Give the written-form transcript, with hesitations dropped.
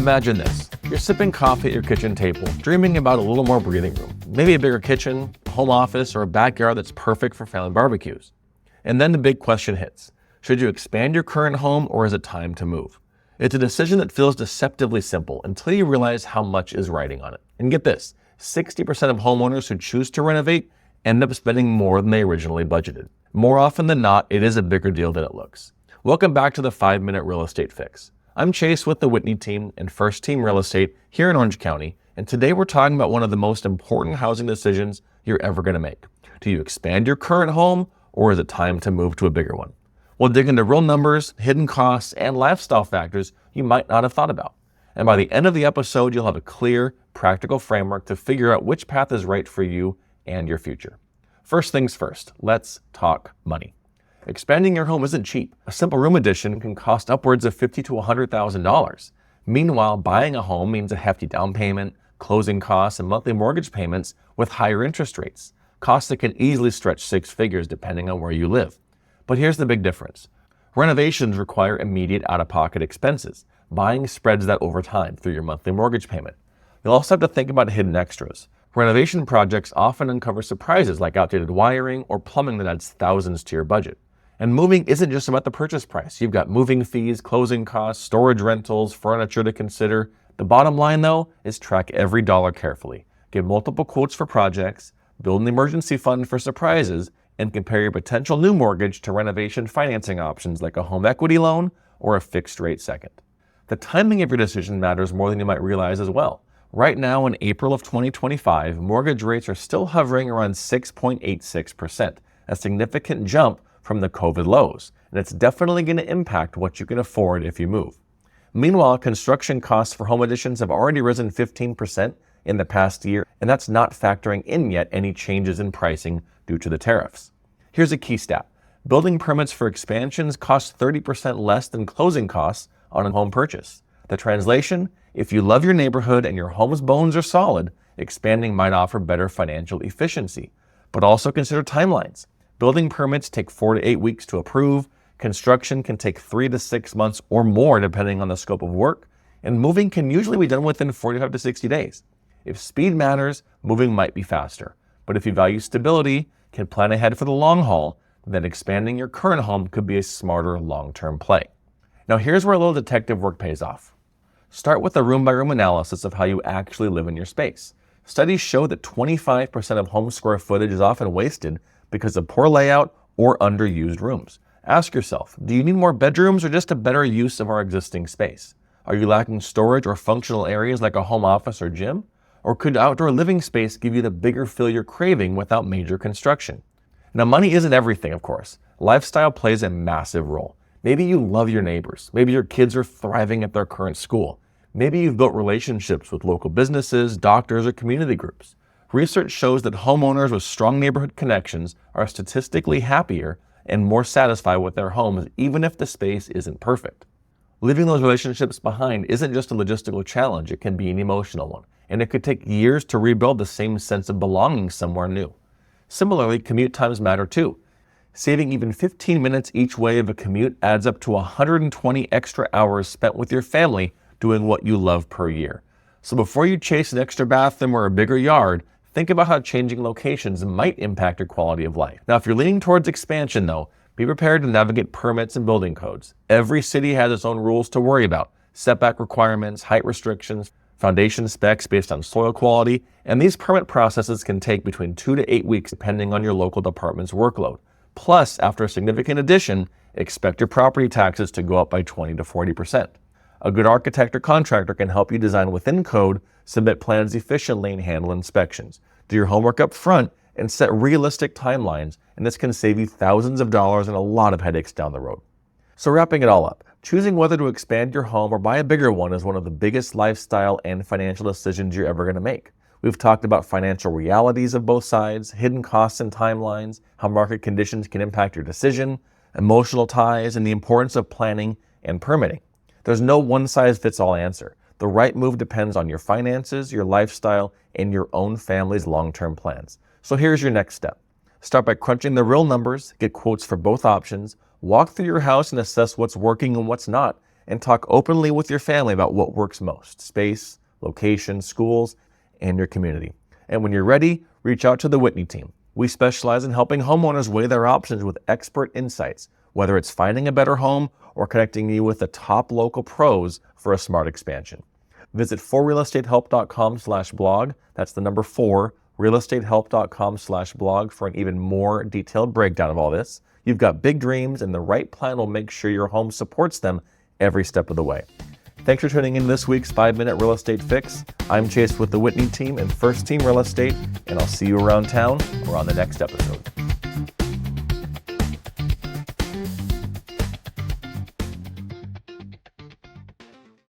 Imagine this. You're sipping coffee at your kitchen table, dreaming about a little more breathing room. Maybe a bigger kitchen, a home office, or a backyard that's perfect for family barbecues. And then the big question hits. Should you expand your current home, or is it time to move? It's a decision that feels deceptively simple until you realize how much is riding on it. And get this, 60% of homeowners who choose to renovate end up spending more than they originally budgeted. More often than not, it is a bigger deal than it looks. Welcome back to the 5-Minute Real Estate Fix. I'm Chase with the Whitney team and First Team Real Estate here in Orange County, and today we're talking about one of the most important housing decisions you're ever going to make. Do you expand your current home, or is it time to move to a bigger one? We'll dig into real numbers, hidden costs, and lifestyle factors you might not have thought about. And by the end of the episode, you'll have a clear, practical framework to figure out which path is right for you and your future. First things first, let's talk money. Expanding your home isn't cheap. A simple room addition can cost upwards of $50,000 to $100,000. Meanwhile, buying a home means a hefty down payment, closing costs, and monthly mortgage payments with higher interest rates, costs that can easily stretch 6 figures depending on where you live. But here's the big difference. Renovations require immediate out-of-pocket expenses. Buying spreads that over time through your monthly mortgage payment. You'll also have to think about hidden extras. Renovation projects often uncover surprises like outdated wiring or plumbing that adds thousands to your budget. And moving isn't just about the purchase price. You've got moving fees, closing costs, storage rentals, furniture to consider. The bottom line, though, is track every dollar carefully. Get multiple quotes for projects, build an emergency fund for surprises, and compare your potential new mortgage to renovation financing options like a home equity loan or a fixed rate second. The timing of your decision matters more than you might realize as well. Right now, in April of 2025, mortgage rates are still hovering around 6.86%, a significant jump from the COVID lows, and it's definitely going to impact what you can afford if you move. Meanwhile, construction costs for home additions have already risen 15% in the past year, and that's not factoring in yet any changes in pricing due to the tariffs. Here's a key stat. Building permits for expansions cost 30% less than closing costs on a home purchase. The translation, if you love your neighborhood and your home's bones are solid, expanding might offer better financial efficiency. But also consider timelines. Building permits take 4 to 8 weeks to approve. Construction can take 3 to 6 months or more depending on the scope of work. And moving can usually be done within 45 to 60 days. If speed matters, moving might be faster. But if you value stability, can plan ahead for the long haul, then expanding your current home could be a smarter long-term play. Now here's where a little detective work pays off. Start with a room-by-room analysis of how you actually live in your space. Studies show that 25% of home square footage is often wasted because of poor layout or underused rooms. Ask yourself, do you need more bedrooms or just a better use of our existing space? Are you lacking storage or functional areas like a home office or gym? Or could outdoor living space give you the bigger feel you're craving without major construction? Now, money isn't everything, of course. Lifestyle plays a massive role. Maybe you love your neighbors. Maybe your kids are thriving at their current school. Maybe you've built relationships with local businesses, doctors, or community groups. Research shows that homeowners with strong neighborhood connections are statistically happier and more satisfied with their homes, even if the space isn't perfect. Leaving those relationships behind isn't just a logistical challenge, it can be an emotional one, and it could take years to rebuild the same sense of belonging somewhere new. Similarly, commute times matter too. Saving even 15 minutes each way of a commute adds up to 120 extra hours spent with your family doing what you love per year. So before you chase an extra bathroom or a bigger yard, think about how changing locations might impact your quality of life. Now, if you're leaning towards expansion though, be prepared to navigate permits and building codes. Every city has its own rules to worry about. Setback requirements, height restrictions, foundation specs based on soil quality, and these permit processes can take between 2 to 8 weeks depending on your local department's workload. Plus, after a significant addition, expect your property taxes to go up by 20 to 40%. A good architect or contractor can help you design within code, submit plans efficiently, and handle inspections. Do your homework up front and set realistic timelines, and this can save you thousands of dollars and a lot of headaches down the road. So wrapping it all up, choosing whether to expand your home or buy a bigger one is one of the biggest lifestyle and financial decisions you're ever going to make. We've talked about financial realities of both sides, hidden costs and timelines, how market conditions can impact your decision, emotional ties, and the importance of planning and permitting. There's no one-size-fits-all answer. The right move depends on your finances, your lifestyle, and your own family's long-term plans. So here's your next step. Start by crunching the real numbers, get quotes for both options, walk through your house and assess what's working and what's not, and talk openly with your family about what works most: space, location, schools, and your community. And when you're ready, reach out to the Whitney team. We specialize in helping homeowners weigh their options with expert insights, whether it's finding a better home or connecting you with the top local pros for a smart expansion. Visit 4realestatehelp.com/blog. That's the number 4, realestatehelp.com/blog for an even more detailed breakdown of all this. You've got big dreams, and the right plan will make sure your home supports them every step of the way. Thanks for tuning in to this week's 5-Minute Real Estate Fix. I'm Chase with the Whitney team and First Team Real Estate, and I'll see you around town or on the next episode.